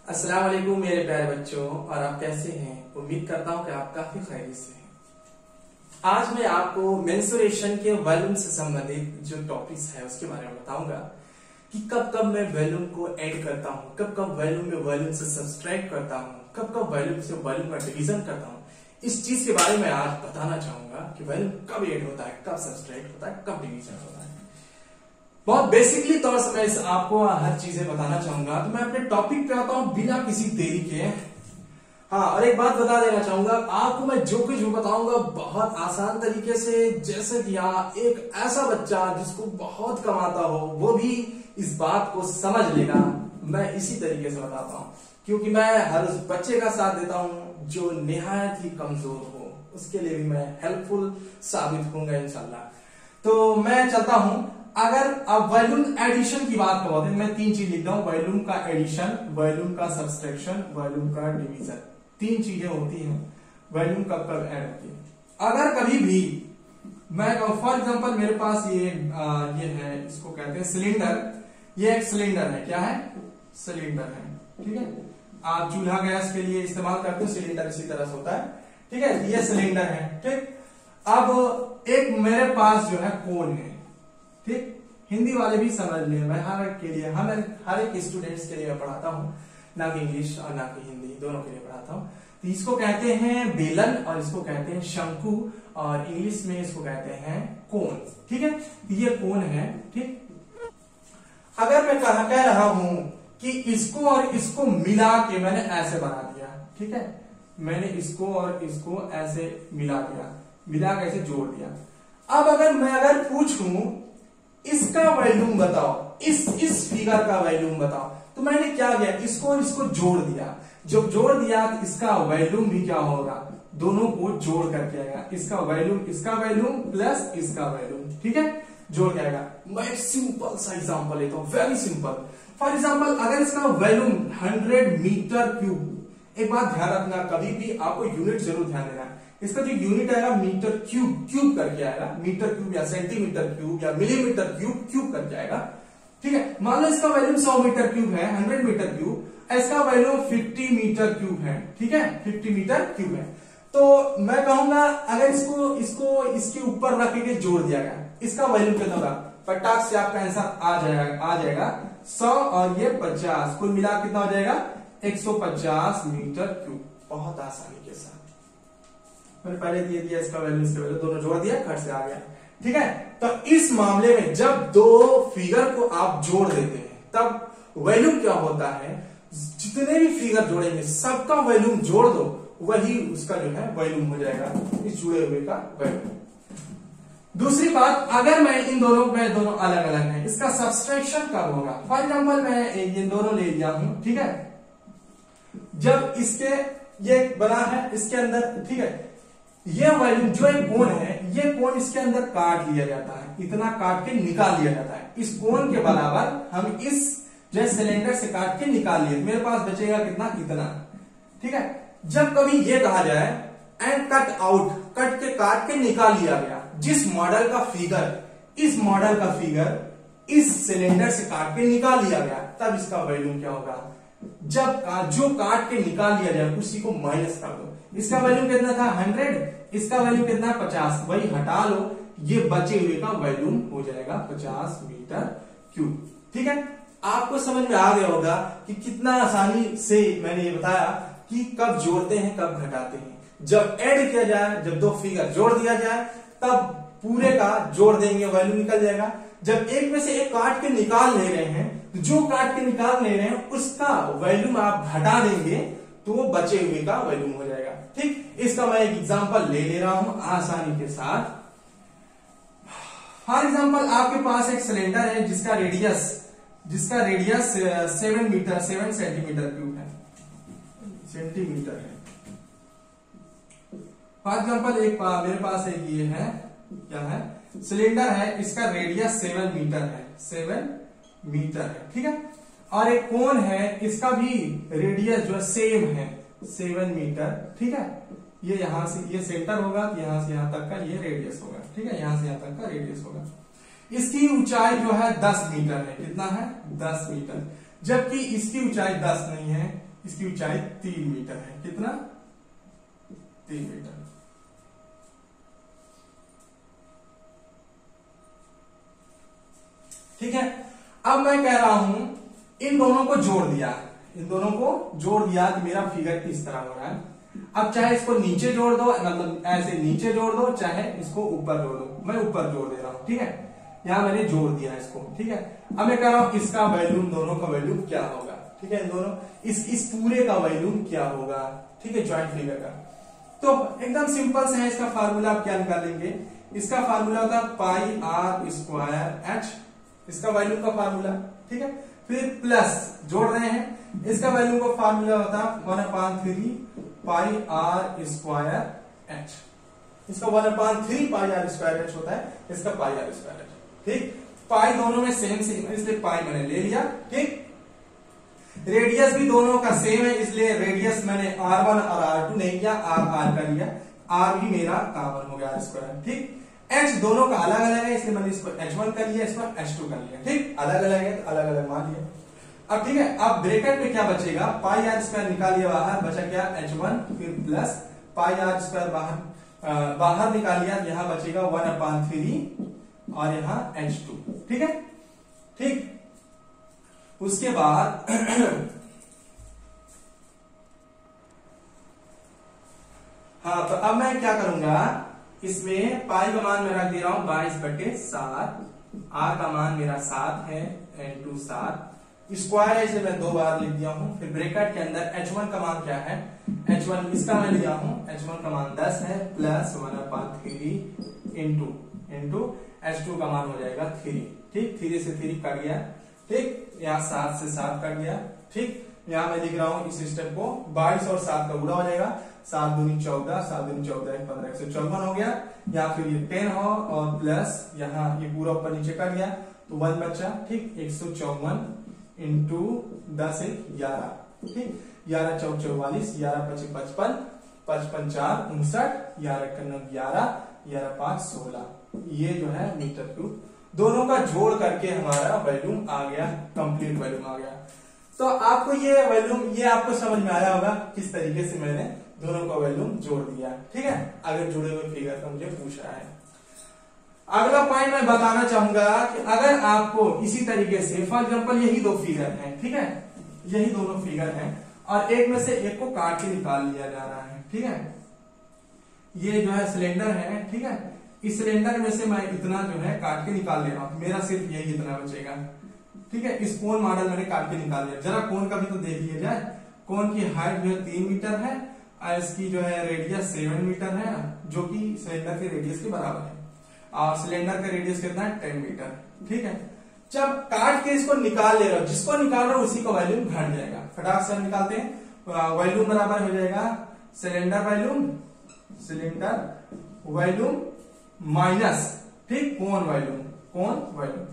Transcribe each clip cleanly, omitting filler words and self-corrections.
अस्सलाम वालेकुम मेरे प्यारे बच्चों, और आप कैसे हैं? उम्मीद करता हूं कि आप काफी खैरियत से हैं। आज मैं आपको मेंसुरेशन के वॉल्यूम से संबंधित जो टॉपिक्स है उसके बारे में बताऊंगा कि कब कब मैं वॉल्यूम को ऐड करता हूं, कब कब वॉल्यूम में वॉल्यूम से सब्सट्रैक्ट करता हूं, कब कब वॉल्यूम से वॉल्यूम का डिवीजन करता हूं। इस चीज के बारे में आज बताना चाहूंगा कि वॉल्यूम कब ऐड होता है, कब सब्सट्रैक्ट होता है, कब डिवीजन होता है। बहुत बेसिकली तौर से मैं आपको हर चीजें बताना चाहूंगा। तो मैं अपने टॉपिक पे आता हूं बिना किसी देरी के। हाँ, और एक बात बता देना चाहूंगा आपको, मैं जो कुछ बताऊंगा बहुत आसान तरीके से, जैसे कि एक ऐसा बच्चा जिसको बहुत कमाता हो वो भी इस बात को समझ लेगा। मैं इसी तरीके से बताता हूं क्योंकि मैं हर उस बच्चे का साथ देता हूं जो निहायत ही कमजोर हो, उसके लिए भी मैं हेल्पफुल साबित होऊंगा इंशाल्लाह। तो मैं चलता हूं। अगर अब वॉल्यूम एडिशन की बात करो, मैं तीन चीज लिखता हूं: वॉल्यूम का एडिशन, वॉल्यूम का सब्सट्रैक्शन, वॉल्यूम का डिवीजन। तीन चीजें होती हैं। वॉल्यूम कब कब ऐड होती है? अगर कभी भी मैं कहूं, फॉर एग्जांपल मेरे पास ये है, इसको कहते हैं सिलेंडर। ये एक सिलेंडर है। क्या है? सिलेंडर है। ठीक है, आप चूल्हा गैस के लिए इस्तेमाल करते हो, सिलेंडर इसी तरह से होता है। ठीक है, ये सिलेंडर है। ठीक, अब एक मेरे पास जो है कोन है। ठीक, हिंदी वाले भी समझ लें, मैं हर एक के लिए, हर एक स्टूडेंट्स के लिए मैं पढ़ाता हूं, ना कि इंग्लिश और ना कि हिंदी, दोनों के लिए पढ़ाता हूं। तो इसको कहते हैं बेलन और इसको कहते हैं शंकु, और इंग्लिश में इसको कहते हैं कोन। ठीक है, ये कोन है। ठीक, अगर मैं कह रहा हूं कि इसको और इसको मिला के मैंने ऐसे बना दिया। ठीक है, मैंने इसको और इसको ऐसे मिला दिया, मिला के ऐसे जोड़ दिया। अब अगर पूछूं इसका वॉल्यूम बताओ, इस फिगर का वॉल्यूम बताओ, तो मैंने क्या किया, इसको और इसको जोड़ दिया। जब जोड़ दिया तो इसका वॉल्यूम भी क्या होगा, दोनों को जोड़ करके आएगा। इसका वॉल्यूम प्लस इसका वॉल्यूम। ठीक है, जोड़ के आएगा। मैं एक सिंपल सा एग्जांपल लेता हूं, वेरी सिंपल। फॉर एग्जांपल, अगर इसका वॉल्यूम 100 मीटर क्यूब, एक बात ध्यान रखना, कभी भी आपको यूनिट जरूर ध्यान देना है। इसका जो यूनिट आएगा मीटर क्यूब करके आएगा, मीटर क्यूब या सेंटीमीटर क्यूब या मिलीमीटर क्यूब करके आएगा। ठीक है, मान लो इसका वॉल्यूम 100 मीटर क्यूब है, 100 मीटर क्यूब, इसका वॉल्यूम 50 मीटर क्यूब है। ठीक है, 50 मीटर क्यूब है। तो मैं कहूंगा अगर इसको इसके ऊपर रख के जोड़ दिया गया, इसका वॉल्यूम कितना होगा? फटाक से आपका आंसर आ जाएगा 100 और ये 50, कुल मिला कितना हो जाएगा? 150 मीटर क्यूब। बहुत आसानी के साथ मैंने पहले दे दिया इसका वैल्यू, इसका वैल्यू दोनों जोड़ दिया, खट से आ गया। ठीक है, तो इस मामले में जब दो फिगर को आप जोड़ देते हैं तब वैल्यूम क्या होता है, जितने भी फिगर जोड़ेंगे सबका वैल्यूम जोड़ दो, वही उसका जो है वैल्यूम हो जाएगा, इस जुड़े हुए का वैल्यूम। दूसरी बात, अगर मैं इन दोनों में, दोनों अलग अलग हैं, इसका सब्सट्रैक्शन कब होगा? फॉर एग्जाम्पल मैं इन दोनों ले लिया हूं। ठीक है, जब इसके ये बना है, इसके अंदर, ठीक है, ये वॉल्यूम जो एक कोण है, ये कोण इसके अंदर काट लिया जाता है, इतना काट के निकाल लिया जाता है। इस कोण के बराबर हम इस जो सिलेंडर से काट के निकाल लिए, मेरे पास बचेगा कितना? इतना। ठीक है, जब कभी ये कहा जाए एंड कट आउट, काट के निकाल लिया गया, जिस मॉडल का फिगर, इस मॉडल का फिगर इस सिलेंडर से काट के निकाल लिया गया, तब इसका वॉल्यूम क्या होगा? जब जो काट के निकाल लिया जाए उसी को माइनस कर दो। इसका वैल्यूम कितना था? 100, इसका वैल्यूम कितना? 50, वही हटा लो, ये बचे हुए का वैल्यूम हो जाएगा 50 मीटर क्यूब। ठीक है, आपको समझ में आ गया होगा कि कितना आसानी से मैंने ये बताया कि कब जोड़ते हैं, कब घटाते हैं। जब ऐड किया जाए, जब दो फिगर जोड़ दिया जाए, तब पूरे का जोड़ देंगे, वैल्यूम निकल जाएगा। जब एक में से एक काट के निकाल ले रहे हैं, तो जो काट के निकाल ले रहे हैं उसका वैल्यूम आप घटा देंगे तो वो बचे हुए का वैल्यूम हो जाएगा। ठीक, इसका मैं एक एग्जांपल ले रहा हूं आसानी के साथ। फॉर एग्जांपल, आपके पास एक सिलेंडर है जिसका रेडियस 7 सेंटीमीटर क्यूब है, सेंटीमीटर है। फॉर एग्जांपल, एक मेरे पास एक ये है, क्या है? सिलेंडर है, इसका रेडियस 7 मीटर है, 7 मीटर है। ठीक है, और एक कोन है, इसका भी रेडियस जो सेम है, 7 मीटर। ठीक है, ये यहां से ये सेंटर होगा, यहां से यहां तक का ये रेडियस होगा। ठीक है, यहां से यहां तक का रेडियस होगा। इसकी ऊंचाई जो है 10 मीटर है। कितना है? 10 मीटर। जबकि इसकी ऊंचाई 10 नहीं है, इसकी ऊंचाई 3 मीटर है। कितना? 3 मीटर। ठीक है, अब मैं कह रहा हूं इन दोनों को जोड़ दिया, इन दोनों को जोड़ दिया कि मेरा फिगर इस तरह हो रहा है। अब चाहे इसको नीचे जोड़ दो, मतलब ऐसे नीचे जोड़ दो, चाहे इसको ऊपर जोड़ दो। मैं ऊपर जोड़ दे रहा हूं। ठीक है, यहां मैंने जोड़ दिया इसको। ठीक है, अब मैं कह रहा हूं इसका वॉल्यूम, दोनों का वॉल्यूम क्या होगा। ठीक है, इन दोनों इस पूरे का वॉल्यूम क्या होगा। ठीक है, ज्वाइंट फिगर का। तो एकदम सिंपल से है, इसका फार्मूला आप क्या निकालेंगे। इसका फार्मूला होता है पाई आर स्क्वायर एच, इसका वॉल्यूम का फार्मूला। ठीक है, फिर प्लस जोड़ रहे हैं, इसका वॉल्यूम का फार्मूला होता है 1/3 पाई आर स्क्वायर एच। इसका 1/3 पाई आर स्क्वायर एच होता है, इसका पाई आर स्क्वायर एच। ठीक, पाई दोनों में सेम सेम है इसलिए पाई मैंने ले लिया। ठीक, रेडियस भी दोनों का सेम है इसलिए रेडियस मैंने R1 और R2 नहीं किया, R का लिया। R भी मेरा कॉमन हो गया स्क्वायर। ठीक, H दोनों का अलग अलग है इसलिए मैंने इसको H1 कर लिया, इसको H2 कर लिया। ठीक, अलग अलग है तो अलग अलग मान लिया। अब ठीक है, अब ब्रैकेट में क्या बचेगा, पाई आर स्क्वायर निकाल लिया बाहर, बचा क्या H1, फिर प्लस पाई आर स्क्वायर बाहर निकाल लिया, यहां बचेगा 1/3 और यहां H2। ठीक है, ठीक, उसके बाद हाँ, तो अब मैं क्या करूंगा, इसमें पाई का मान मैं रख दे रहा हूं 22/7, आर का मान मेरा 7 है, N2 7, स्क्वायर है इसलिए मैं 2 बार लिख दिया हूं। फिर ब्रैकेट के अंदर H1 का मान क्या है, H1 इसका मैं लिया हूं, H1 का मान 10 है, प्लस 1/3 इंटू H2 का मान हो जाएगा 3। ठीक, 3 से 3 कट गया। ठीक, यहाँ 7 से 7 कट गया। ठीक, यहाँ मैं लिख रहा हूं इस स्टेप को, 22 और 7 का गुणा हो जाएगा, 7 दूनी 14, 7 दूनी 14, 15, 154 हो गया। यहाँ फिर ये 10 हो और प्लस यहाँ ये पूरा ऊपर नीचे कट गया तो 1 बचा। ठीक, 154 इंटू 10 11। ठीक, 11 4 44, 11 5 55, 55 4 59, 11 9 11, 11 5 16। ये जो है मीटर क्यूब, दोनों का जोड़ करके हमारा वॉल्यूम आ गया, कंप्लीट वॉल्यूम आ गया। तो आपको ये वॉल्यूम, ये आपको समझ में आया होगा किस तरीके से मैंने दोनों का वॉल्यूम जोड़ दिया। ठीक है, अगर जुड़े हुए फिगर का मुझे पूछ रहा है। अगला पॉइंट मैं बताना चाहूंगा कि अगर आपको इसी तरीके से, फॉर एग्जांपल यही 2 फिगर हैं। ठीक है, यही दोनों फिगर हैं और एक में से एक को काट के निकाल लिया जा रहा है। ठीक है, ये जो है सिलेंडर है। ठीक है, इस सिलेंडर में से मैं इतना जो है काट के निकाल ले रहा हूं, मेरा सिर्फ यही इतना बचेगा। ठीक है, इस कोन मॉडल मैंने काट के निकाल लिया। जरा कोन का भी तो देख लिया जाए। कोन की हाइट जो है 3 मीटर है और इसकी जो है रेडियस 7 मीटर है, जो कि सिलेंडर के रेडियस के बराबर है, और सिलेंडर का रेडियस कितना है 10 मीटर। ठीक है, जब काट के इसको निकाल ले रहा हूं, जिसको निकाल रहा हूं उसी का वॉल्यूम घट जाएगा। फटाक से हम निकालते हैं, वॉल्यूम बराबर हो जाएगा सिलेंडर वॉल्यूम माइनस, ठीक, कोन वॉल्यूम।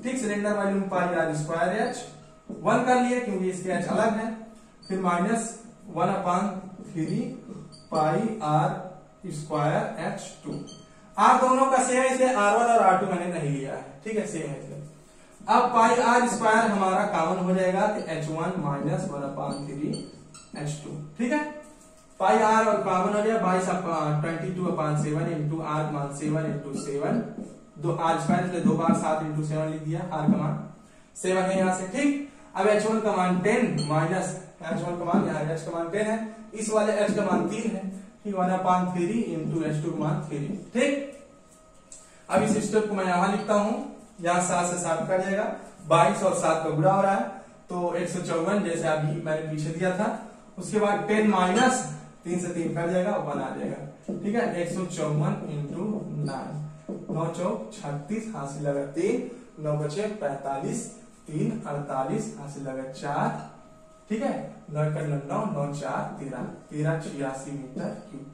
ठीक, cylinder volume pi r square h 1 कर लिए क्योंकि इसके एच अलग है, फिर माइनस 1/3 पाई आर स्क्वायर H2। आप दोनों का सेम है इसलिए R1 और R2 मैंने नहीं लिया है। ठीक है, सेम है इसलिए। अब पाई आर स्क्वायर हमारा कॉमन हो जाएगा तो H1 माइनस 1/3 H2। ठीक है, पाई आर और कॉमन हो गया, 22/7 इंटू आर मान 7 इंटू 7, 2 आर स्क्वायर इसलिए 2 बार 7 इंटू 7 लिख दिया, आर का मान 7 है यहाँ से। ठीक, अब H1 का मान 10 माइनस H1 का मान, यहाँ H का मान 10 है, इस वाले H का मान 3 है। ठीक, 1/3 इंटू H2 का मान 3। ठीक, अब इस स्टेप को मैं यहां लिखता हूं, यहाँ 7 से 7 कट जाएगा, 22 और 7 का गुणा हो रहा है तो 154 जैसे अभी मैंने पीछे दिया था। उसके बाद 10 माइनस 3 से 3 कट जाएगा, 1 आ जाएगा। ठीक है, 154 इंटू 9, 9 चौक 36, हासिल लगा 3, 9 बचे 45, 3 48, हासिल लगा 4। ठीक है, 9 का 9 9 4 13 13 86 मीटर क्यूब।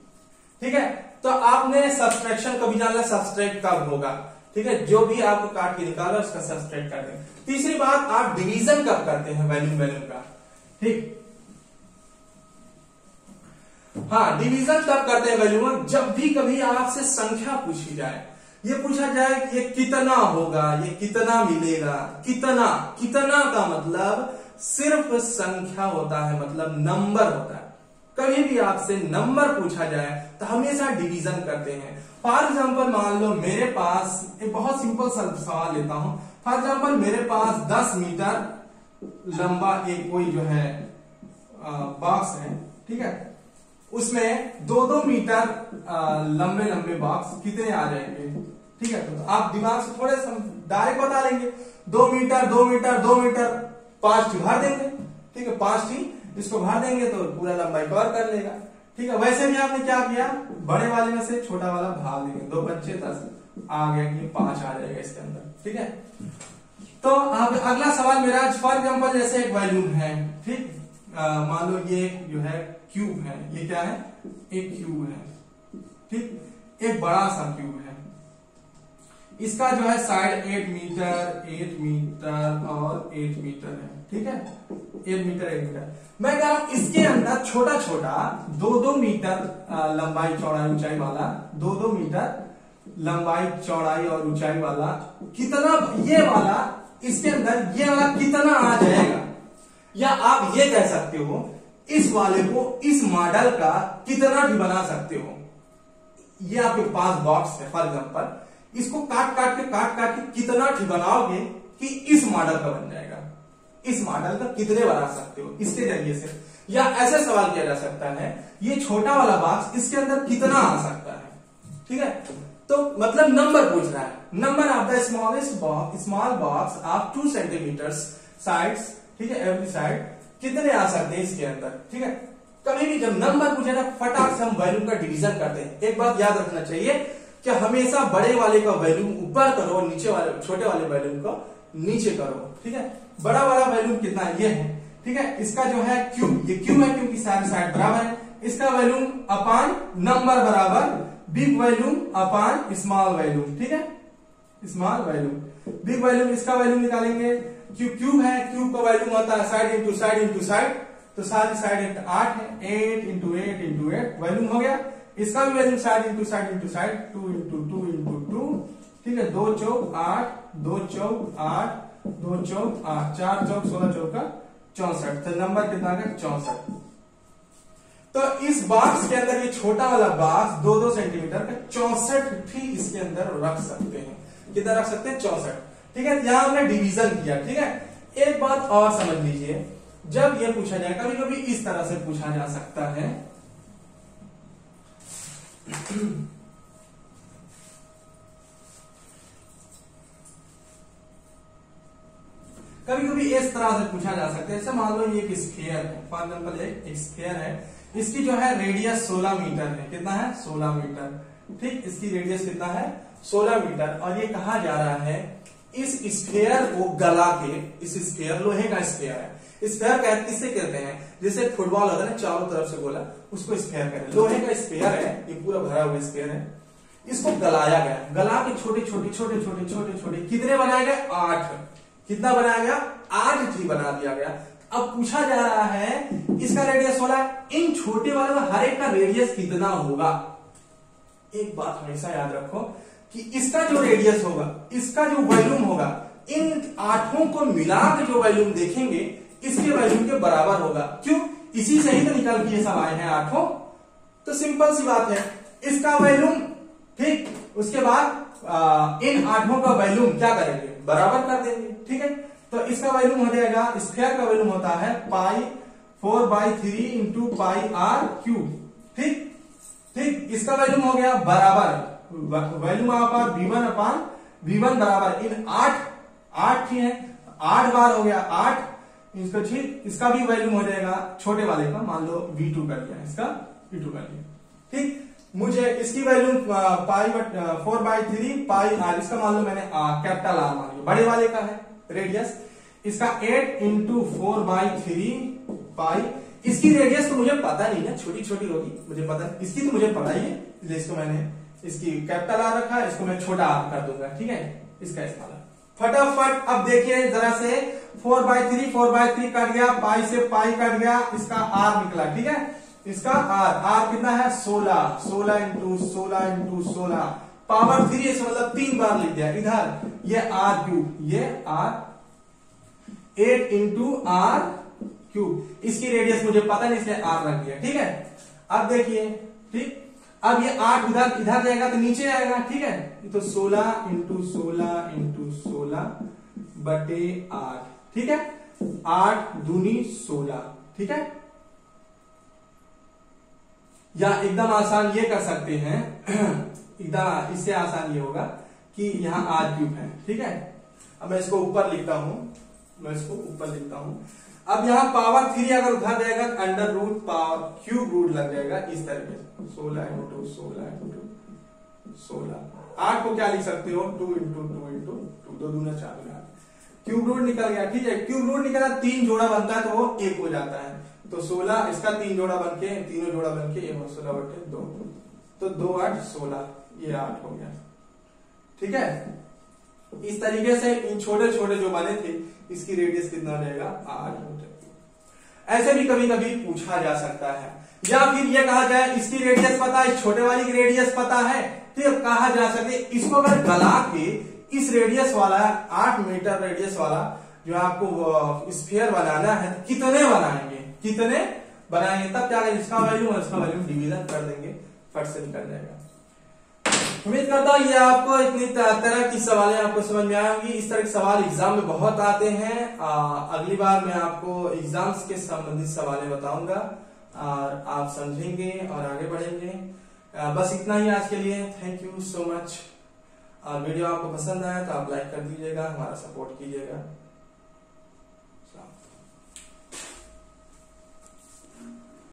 ठीक है, तो आपने सब्सट्रैक्शन को भी जानना, सब्सट्रैक्ट कब होगा। ठीक है, जो भी आपको काट के निकाला उसका सब्सट्रैक्ट कर दें। तीसरी बात, आप डिवीजन कब करते हैं वॉल्यूम का। ठीक, हाँ, डिवीजन तब करते हैं वॉल्यूम जब भी कभी आपसे संख्या पूछी जाए, ये पूछा जाए कि ये कितना होगा, ये कितना मिलेगा। कितना का मतलब सिर्फ संख्या होता है, मतलब नंबर होता है। कभी भी आपसे नंबर पूछा जाए तो हमेशा डिवीजन करते हैं। फॉर एग्जाम्पल मान लो मेरे पास एक बहुत सिंपल सवाल लेता हूं। फॉर एग्जाम्पल मेरे पास 10 मीटर लंबा एक कोई जो है बॉक्स है, ठीक है, उसमें 2-2 मीटर लंबे लंबे बॉक्स कितने आ जाएंगे, ठीक है। तो आप दिमाग से थोड़े डायरेक्ट बता लेंगे 2 मीटर 2 मीटर 2 मीटर 5 भर देंगे, ठीक है, 5 इसको भर देंगे तो पूरा लंबाई कवर कर लेगा, ठीक है। वैसे भी आपने क्या किया, बड़े वाले में से छोटा वाला भाग देंगे, 2 5 10 आ गया कि 5 आ जाएगा इसके अंदर, ठीक है। तो अब अगला सवाल मेरा, फॉर एग्जाम्पल जैसे एक वॉल्यूम है, ठीक, मान लो ये जो है क्यूब है, ये क्या है, एक क्यूब है, ठीक, एक बड़ा सा क्यूब है। इसका जो है साइड 8 मीटर और 8 मीटर है, ठीक है, 8 मीटर। मैं कह रहा हूं इसके अंदर छोटा छोटा 2-2 मीटर लंबाई चौड़ाई ऊंचाई वाला, 2-2 मीटर लंबाई चौड़ाई और ऊंचाई वाला कितना, ये वाला इसके अंदर ये वाला कितना आ जाएगा, या आप ये कह सकते हो इस वाले को इस मॉडल का कितना भी बना सकते हो। ये आपके पास बॉक्स है, फॉर एग्जांपल इसको काट काट के कितना भी बनाओगे कि इस मॉडल का बन जाएगा, इस मॉडल का कितने बना सकते हो इसके जरिए से। या ऐसे सवाल किया जा सकता है, ये छोटा वाला बॉक्स इसके अंदर कितना आ सकता है, ठीक है। तो मतलब नंबर पूछ रहा है, number of the small box of 2 centimetre sides, ठीक है, एवरी साइड कितने आ सकते हैं इसके अंदर, ठीक है। कभी भी जब नंबर पूछे ना, फटाक से हम वॉल्यूम का डिवीजन करते हैं। एक बात याद रखना चाहिए कि हमेशा बड़े वाले का वॉल्यूम ऊपर करो, नीचे वाले छोटे वाले वॉल्यूम को नीचे करो, ठीक है। बड़ा वाला वॉल्यूम कितना है, ये है, ठीक है। इसका जो है क्यूब, ये क्यूब है क्योंकि सारे साइड बराबर है। इसका वॉल्यूम अपान नंबर बराबर बिग वॉल्यूम अपान स्मॉल वॉल्यूम, ठीक है, स्मॉल वॉल्यूम बिग वॉल्यूम। इसका वॉल्यूम निकालेंगे, क्यूब है, क्यूब का वॉल्यूम होता है side into side into side, तो सारी साइड 8 है, 8 इंटू 8 इंटू 8 वॉल्यूम हो गया। इसका भी volume side into side into side 2 into 2 into 2, ठीक है, 2 चौक 8, 2 चौक 8, 2 चौक 8, 4 चौक 16 चौका 64, तो नंबर कितना है 64। तो इस बॉक्स के अंदर ये छोटा वाला बॉक्स 2-2 सेंटीमीटर का 64 भी इसके अंदर रख सकते हैं। कितना रख सकते हैं, 64, ठीक है। यहां हमने डिवीजन किया, ठीक है। एक बात और समझ लीजिए, जब ये पूछा जाए, कभी कभी इस तरह से पूछा जा सकता है, कभी कभी इस तरह से पूछा जा सकता है। जैसे मान लो ये एक स्फीयर है, फॉर एग्जाम्पल एक स्फीयर है, इसकी जो है रेडियस 16 मीटर है, कितना है 16 मीटर, ठीक, इसकी रेडियस कितना है 16 मीटर। और ये कहा जा रहा है इस स्फीयर को गला के, इस स्फीयर लोहे का स्फीयर है, स्फीयर किससे कहते हैं, जैसे फुटबॉल होता है ना चारों तरफ से गोला, उसको स्फीयर कहते हैं। लोहे का स्फीयर है, ये पूरा भरा हुआ स्फीयर है, इसको गलाया गया, गला के छोटे छोटे कितने बनाए गए 8, कितना बनाया गया 8 जी बना दिया गया। अब पूछा जा रहा है इसका रेडियस 16, इन छोटे वाले में हर एक का रेडियस कितना होगा। एक बात हमेशा याद रखो कि इसका जो रेडियस होगा, इसका जो वॉल्यूम होगा, इन 8 को मिलाकर जो वॉल्यूम देखेंगे इसके वॉल्यूम के बराबर होगा। क्यों, इसी से ही तो निकल के ये सब आए हैं 8, तो सिंपल सी बात है, इसका वॉल्यूम, ठीक, उसके बाद इन 8 का वॉल्यूम क्या करेंगे, बराबर कर देंगे, ठीक है। तो इसका वॉल्यूम हो जाएगा, स्फीयर का वॉल्यूम होता है पाई 4/3 इंटू पाई r क्यूब, ठीक, इसका वॉल्यूम हो गया बराबर वॉल्यूम ऑफ v1 बराबर इन 8 ही है, 8 बार हो गया 8, इसको ठीक, इसका भी वॉल्यूम हो जाएगा छोटे वाले का, मान लो v2 कर लिया, इसका v2 कर लिया, ठीक। मुझे इसकी वैल्यू पाई 4/3 पाई r, इसका मान लो मैंने कैपिटल R मान लिया, बड़े वाले का है रेडियस, इसका 8 इंटू 4/3 पाई, इसकी रेडियस तो मुझे पता नहीं है, छोटी छोटी होगी मुझे पता है, इसकी तो मुझे पता ही है, इसलिए इसको मैंने इसकी कैपिटल R रखा है, इसको मैं छोटा r कर दूंगा, ठीक है, इसका इस्तेमाल फटाफट। अब देखिए जरा से 4/3 कट गया, पाई से पाई कट गया, इसका r निकला, ठीक है, इसका r कितना है 16 इंटू 16 पावर 3, मतलब 3 बार लिख दिया इधर, ये r क्यूब, ये r 8 इंटू आर क्यूब। इसकी रेडियस मुझे पता नहीं इसलिए आर रख दिया, ठीक है। अब देखिए, ठीक, अब ये 8 इधर जाएगा तो नीचे आएगा, ठीक है। तो 16 इंटू 16 इंटू 16 बटे 8, ठीक है। 8 दूनी 16, ठीक है। या एकदम आसान ये कर सकते हैं एकदम इससे आसान ये होगा कि यहां आर क्यूब है, ठीक है। अब मैं इसको ऊपर लिखता हूं, अब यहां पावर 3 अगर उधर जाएगा तो under root power cube root लग जाएगा इस तरीके से। 16 इंटू 16 इंटू 16, 8 को क्या लिख सकते हो 2 इंटू 2 इंटू 2, 2 दूना 4 गुना, क्यूब रूट निकल गया, ठीक है। क्यूब रूट निकला, 3 जोड़ा बनता है तो वो 1 हो जाता है। तो 16 इसका 3 जोड़ा बनके, तीनों जोड़ा बनके ये 16 बटे 2, तो 2 8 16, ये 8 हो गया, ठीक है। इस तरीके से इन छोटे छोटे जो बने थे इसकी रेडियस कितना हो जाएगा 8 मीटर। ऐसे भी कभी कभी पूछा जा सकता है, या फिर ये कहा जाए इसकी रेडियस पता है, छोटे वाली की रेडियस पता है, तो कहा जा सके इसको अगर गला के इस रेडियस वाला 8 मीटर रेडियस वाला जो आपको स्फीयर बनाना है तो कितने बनाएंगे, तब क्या करेंगे, इसका वैल्यू और इसका वैल्यू डिवीजन कर देंगे, फट से निकल जाएगा। उम्मीद करता हूँ ये आपको इतनी तरह की सवालें आपको समझ में आएंगी। इस तरह के सवाल एग्जाम में बहुत आते हैं। अगली बार मैं आपको एग्जाम्स के संबंधित सवालें बताऊंगा और आप समझेंगे और आगे बढ़ेंगे। बस इतना ही आज के लिए। Thank you so much. और वीडियो आपको पसंद आया तो आप लाइक कर दीजिएगा, हमारा सपोर्ट कीजिएगा।